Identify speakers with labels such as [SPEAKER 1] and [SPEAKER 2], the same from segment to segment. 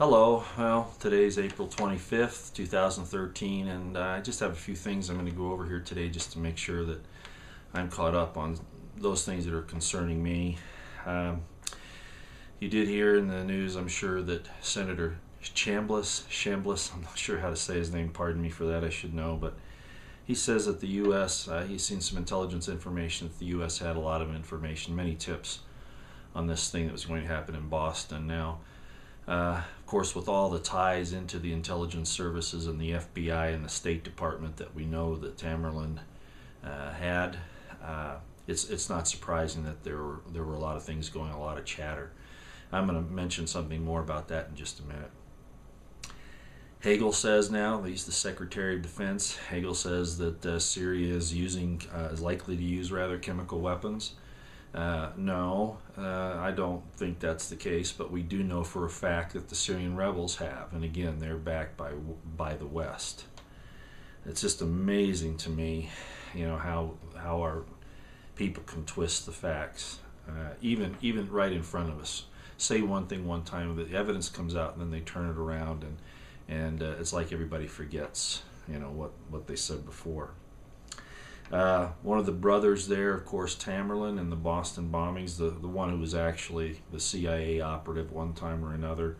[SPEAKER 1] Hello, well, today's April 25th, 2013, and I just have a few things I'm going to go over here today just to make sure that I'm caught up on those things that are concerning me. You did hear in the news, I'm sure, that Senator Chambliss, I'm not sure how to say his name, pardon me for that, I should know, but he says that the U.S., he's seen some intelligence information that the U.S. had a lot of information, many tips on this thing that was going to happen in Boston. Now, of course, with all the ties into the intelligence services and the FBI and the State Department that we know that Tamerlan had, it's not surprising that there were a lot of things going, a lot of chatter. I'm going to mention something more about that in just a minute. Hagel says now, he's the Secretary of Defense, Hagel says that Syria is likely to use chemical weapons. No, I don't think that's the case, but we do know for a fact that the Syrian rebels have, and again, they're backed by the West. It's just amazing to me, how our people can twist the facts, even right in front of us. Say one thing one time, the evidence comes out, and then they turn it around, and it's like everybody forgets, what they said before. One of the brothers there, of course, Tamerlan, in the Boston bombings, the one who was actually the CIA operative one time or another,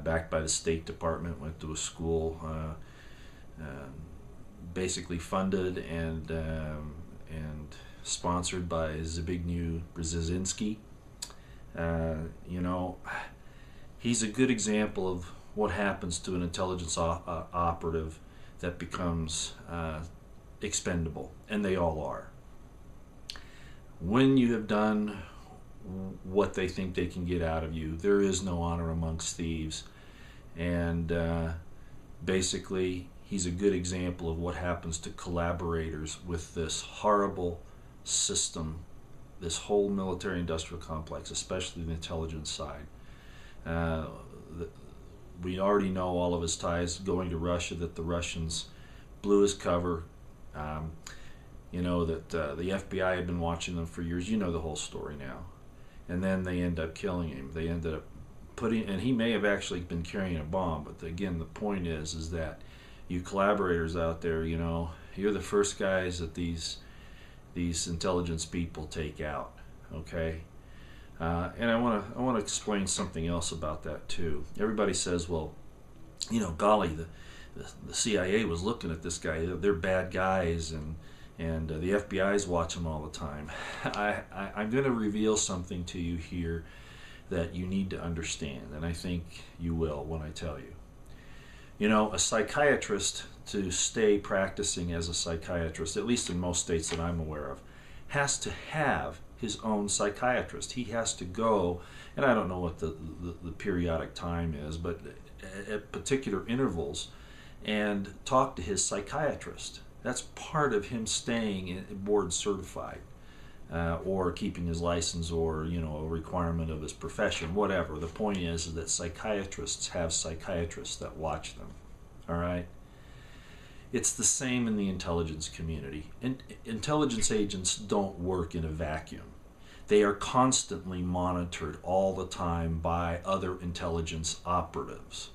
[SPEAKER 1] backed by the State Department, went to a school basically funded and sponsored by Zbigniew Brzezinski. He's a good example of what happens to an intelligence operative that becomes expendable, and they all are. When you have done what they think they can get out of you, there is no honor amongst thieves, and basically he's a good example of what happens to collaborators with this horrible system, this whole military-industrial complex, especially the intelligence side. We already know all of his ties going to Russia, that the Russians blew his cover. That the FBI had been watching them for years. You know the whole story now. And then they end up killing him. They ended up and he may have actually been carrying a bomb, but again, the point is that you collaborators out there, you're the first guys that these intelligence people take out, okay? And I want to explain something else about that too. Everybody says, well, golly, the CIA was looking at this guy. They're bad guys, and the FBI's watching them all the time. I'm going to reveal something to you here that you need to understand, and I think you will when I tell you. A psychiatrist, to stay practicing as a psychiatrist, at least in most states that I'm aware of, has to have his own psychiatrist. He has to go, and I don't know what the periodic time is, but at particular intervals, and talk to his psychiatrist. That's part of him staying board certified, or keeping his license, or a requirement of his profession, whatever. The point is that psychiatrists have psychiatrists that watch them. All right. It's the same in the intelligence community. Intelligence agents don't work in a vacuum. They are constantly monitored all the time by other intelligence operatives.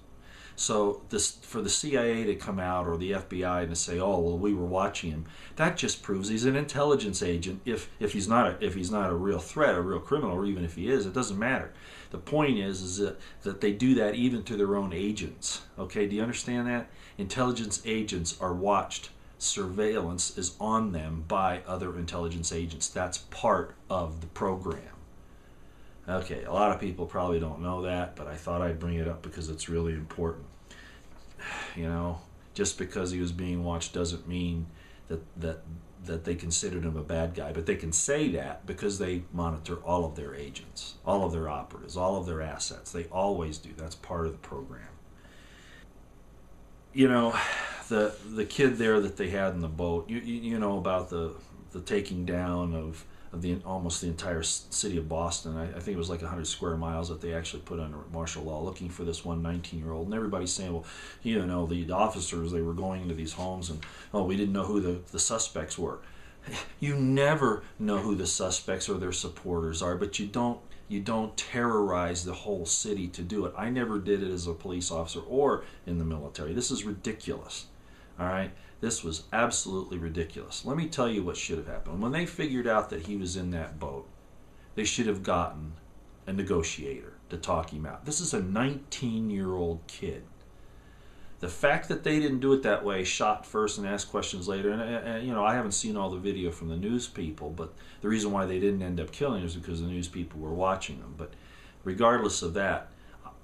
[SPEAKER 1] So for the CIA to come out, or the FBI, and to say, "Oh, well, we were watching him," that just proves he's an intelligence agent. If he's not a real threat, a real criminal, or even if he is, it doesn't matter. The point is that they do that even to their own agents. Okay, do you understand that? Intelligence agents are watched. Surveillance is on them by other intelligence agents. That's part of the program. Okay, a lot of people probably don't know that, but I thought I'd bring it up because it's really important. Just because he was being watched doesn't mean that they considered him a bad guy, but they can say that because they monitor all of their agents, all of their operatives, all of their assets. They always do. That's part of the program. The kid there that they had in the boat, you know about the taking down of almost the entire city of Boston. I think it was like 100 square miles that they actually put under martial law, looking for this one 19-year-old. And everybody's saying, well, the officers, they were going into these homes, and we didn't know who the suspects were. You never know who the suspects or their supporters are, but you don't You don't terrorize the whole city to do it. I never did it as a police officer or in the military. This is ridiculous. All right? This was absolutely ridiculous. Let me tell you what should have happened. When they figured out that he was in that boat, they should have gotten a negotiator to talk him out. This is a 19-year-old kid. The fact that they didn't do it that way, shot first and asked questions later, and you know, I haven't seen all the video from the news people, but the reason why they didn't end up killing him is because the news people were watching them. But regardless of that,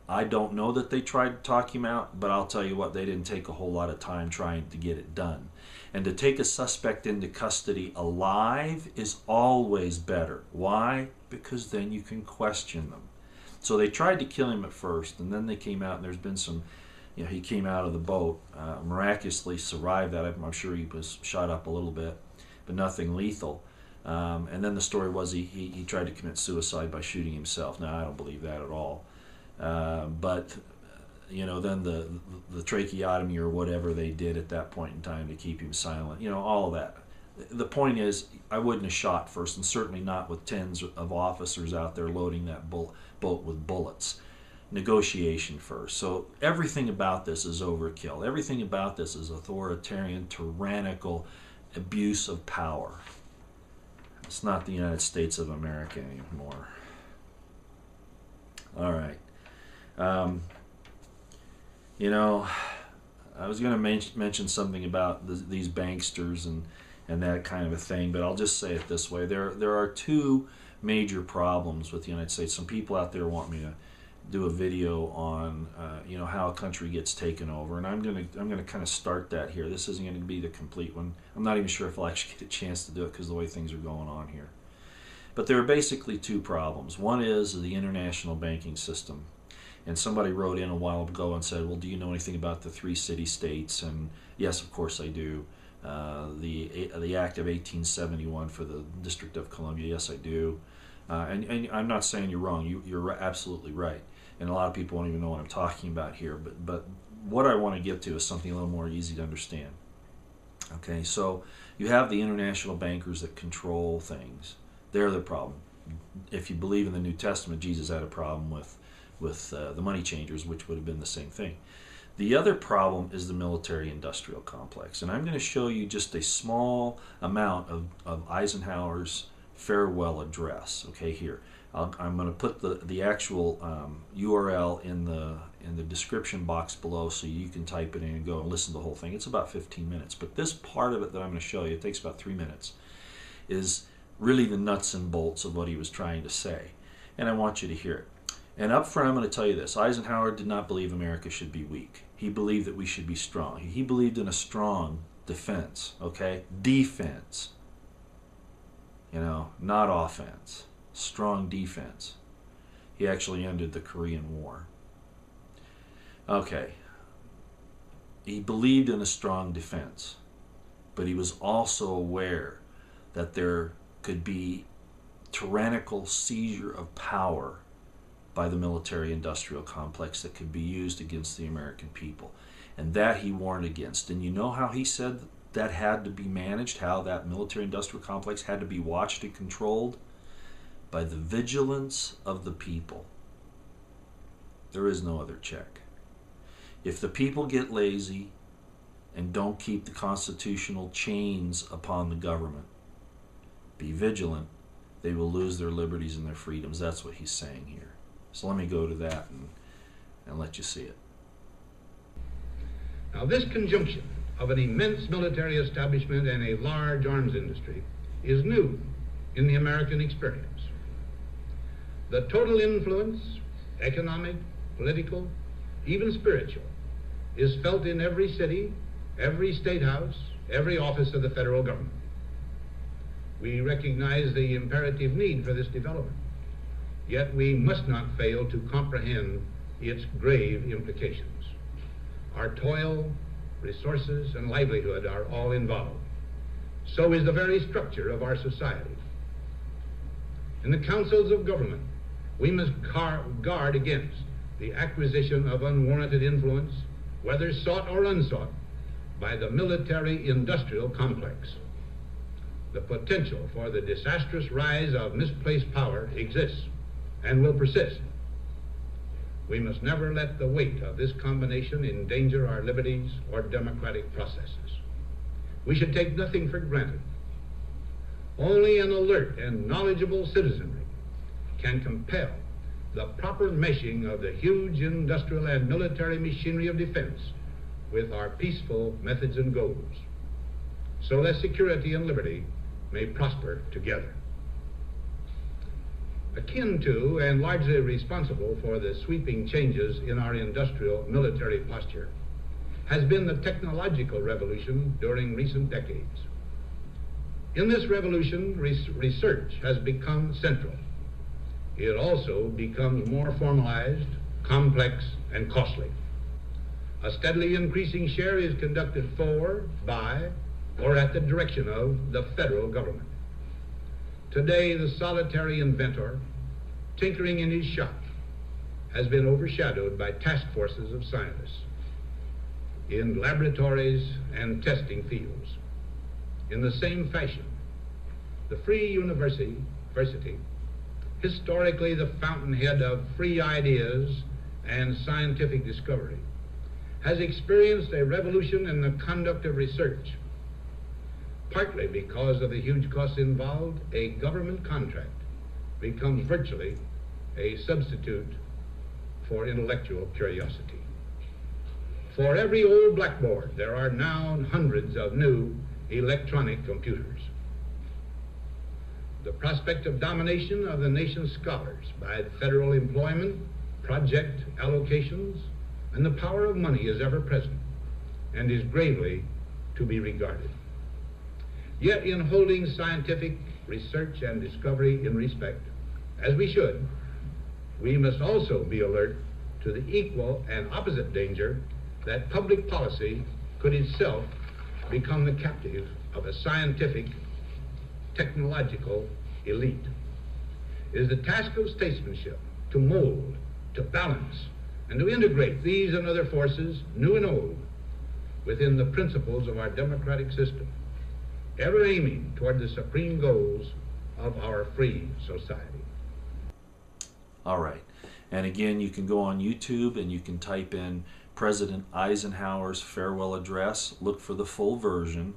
[SPEAKER 1] I don't know that they tried to talk him out, but I'll tell you what, they didn't take a whole lot of time trying to get it done. And to take a suspect into custody alive is always better. Why? Because then you can question them. So they tried to kill him at first, and then they came out, and there's been some, you know, he came out of the boat, miraculously survived that. I'm sure he was shot up a little bit, but nothing lethal. And then the story was he tried to commit suicide by shooting himself. Now, I don't believe that at all. But, you know, then the tracheotomy or whatever they did at that point in time to keep him silent, you know, all of that. The point is, I wouldn't have shot first, and certainly not with tens of officers out there loading that boat with bullets. Negotiation first. So everything about this is overkill. Everything about this is authoritarian, tyrannical abuse of power. It's not the United States of America anymore. All right. You know, I was going to mention something about these banksters and that kind of a thing, but I'll just say it this way. There are two major problems with the United States. Some people out there want me to do a video on you know, how a country gets taken over, and I'm gonna kind of start that here. This isn't going to be the complete one. I'm not even sure if I'll actually get a chance to do it because of the way things are going on here. But there are basically two problems. One is the international banking system. And somebody wrote in a while ago and said, well, do you know anything about the 3 city-states? And yes, of course I do. The Act of 1871 for the District of Columbia, yes I do. And I'm not saying you're wrong. You're absolutely right. And a lot of people won't even know what I'm talking about here. But what I want to get to is something a little more easy to understand. Okay, so you have the international bankers that control things. They're the problem. If you believe in the New Testament, Jesus had a problem with the money changers, which would have been the same thing. The other problem is the military-industrial complex. And I'm going to show you just a small amount of Eisenhower's farewell address. Okay, here. I'm going to put the actual URL in the description box below so you can type it in and go and listen to the whole thing. It's about 15 minutes. But this part of it that I'm going to show you, it takes about 3 minutes, is really the nuts and bolts of what he was trying to say. And I want you to hear it. And up front, I'm going to tell you this. Eisenhower did not believe America should be weak. He believed that we should be strong. He believed in a strong defense, okay? Defense. You know, not offense. Strong defense. He actually ended the Korean War. Okay. He believed in a strong defense, but he was also aware that there could be tyrannical seizure of power by the military-industrial complex that could be used against the American people. And that he warned against. And you know how he said that had to be managed, how that military-industrial complex had to be watched and controlled? By the vigilance of the people. There is no other check. If the people get lazy and don't keep the constitutional chains upon the government, be vigilant, they will lose their liberties and their freedoms. That's what he's saying here. So let me go to that and let you see it.
[SPEAKER 2] Now, this conjunction of an immense military establishment and a large arms industry is new in the American experience. The total influence, economic, political, even spiritual, is felt in every city, every state house, every office of the federal government. We recognize the imperative need for this development, yet we must not fail to comprehend its grave implications. Our toil, resources, and livelihood are all involved. So is the very structure of our society. In the councils of government, we must guard against the acquisition of unwarranted influence, whether sought or unsought, by the military-industrial complex. The potential for the disastrous rise of misplaced power exists, and will persist. We must never let the weight of this combination endanger our liberties or democratic processes. We should take nothing for granted. Only an alert and knowledgeable citizenry can compel the proper meshing of the huge industrial and military machinery of defense with our peaceful methods and goals, so that security and liberty may prosper together. Akin to and largely responsible for the sweeping changes in our industrial military posture has been the technological revolution during recent decades. In this revolution, research has become central. It also becomes more formalized, complex, and costly. A steadily increasing share is conducted for, by, or at the direction of the federal government. Today, the solitary inventor, tinkering in his shop, has been overshadowed by task forces of scientists in laboratories and testing fields. In the same fashion, the free university, historically the fountainhead of free ideas and scientific discovery, has experienced a revolution in the conduct of research. Partly because of the huge costs involved, a government contract becomes virtually a substitute for intellectual curiosity. For every old blackboard, there are now hundreds of new electronic computers. The prospect of domination of the nation's scholars by federal employment, project allocations, and the power of money is ever present and is gravely to be regarded. Yet in holding scientific research and discovery in respect, as we should, we must also be alert to the equal and opposite danger that public policy could itself become the captive of a scientific, technological elite. It is the task of statesmanship to mold, to balance, and to integrate these and other forces, new and old, within the principles of our democratic system, ever aiming toward the supreme goals of our free society.
[SPEAKER 1] All right. And again, you can go on YouTube and you can type in President Eisenhower's farewell address, look for the full version,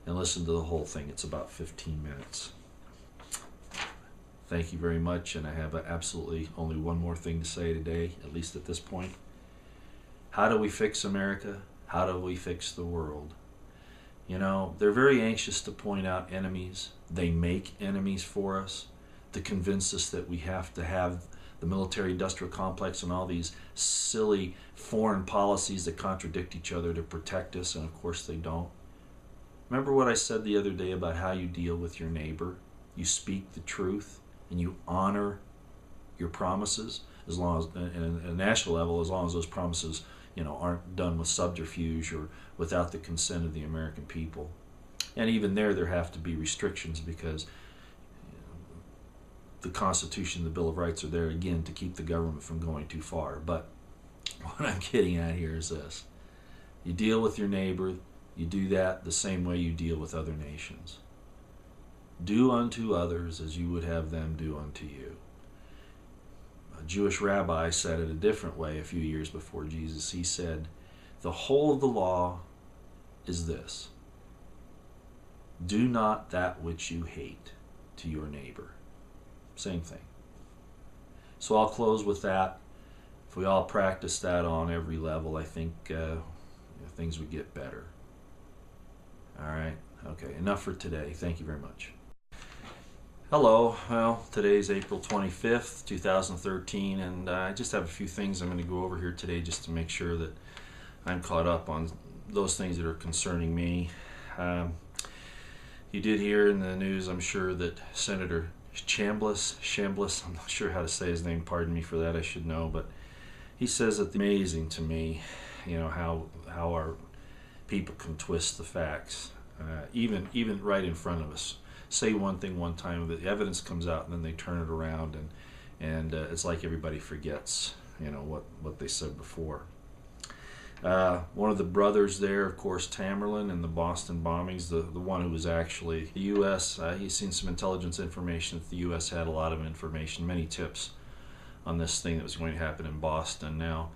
[SPEAKER 1] and listen to the whole thing. It's about 15 minutes. Thank you very much, and I have absolutely only one more thing to say today, at least at this point. How do we fix America? How do we fix the world? You know, they're very anxious to point out enemies. They make enemies for us to convince us that we have to have the military-industrial complex and all these silly foreign policies that contradict each other to protect us, and of course they don't. Remember what I said the other day about how you deal with your neighbor? You speak the truth and you honor your promises, as long as, at a national level, as long as those promises, you know, aren't done with subterfuge or without the consent of the American people. And even there have to be restrictions, because the Constitution and the Bill of Rights are there, again, to keep the government from going too far. But what I'm getting at here is this. You deal with your neighbor, you do that the same way you deal with other nations. Do unto others as you would have them do unto you. A Jewish rabbi said it a different way a few years before Jesus. He said, the whole of the law is this: do not that which you hate to your neighbor. Same thing. So I'll close with that. If we all practice that on every level, I think things would get better. All right. Okay. Enough for today. Thank you very much. Hello. Well, today's April 25th, 2013, and I just have a few things I'm going to go over here today just to make sure that I'm caught up on those things that are concerning me. You did hear in the news, I'm sure, that Senator Chambliss, I'm not sure how to say his name, pardon me for that, I should know, but he says it's amazing to me, you know, how our people can twist the facts, even right in front of us. Say one thing one time, the evidence comes out, and then they turn it around, and it's like everybody forgets, you know, what they said before. One of the brothers there, of course, Tamerlan, in the Boston bombings, the one who was actually the U.S., he's seen some intelligence information that the U.S. had a lot of information, many tips this thing that was going to happen in Boston. Now,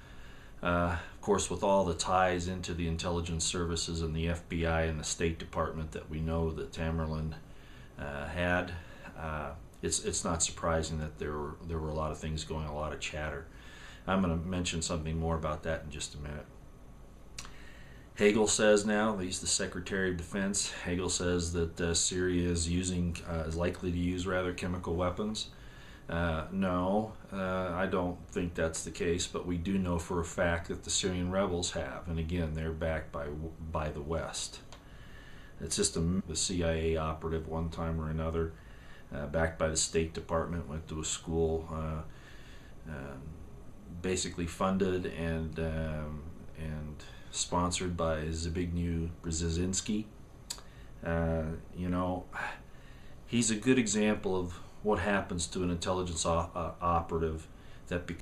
[SPEAKER 1] of course, with all the ties into the intelligence services and the FBI and the State Department that we know that Tamerlan had, it's not surprising that there were a lot of things going, a lot of chatter. I'm going to mention something more about that in just a minute. Hagel says now, he's the Secretary of Defense, Hagel says that Syria is likely to use chemical weapons. No, I don't think that's the case, but we do know for a fact that the Syrian rebels have, and again, they're backed by the West. It's just the CIA operative one time or another, backed by the State Department, went to a school, basically funded and sponsored by Zbigniew Brzezinski. He's a good example of what happens to an intelligence operative that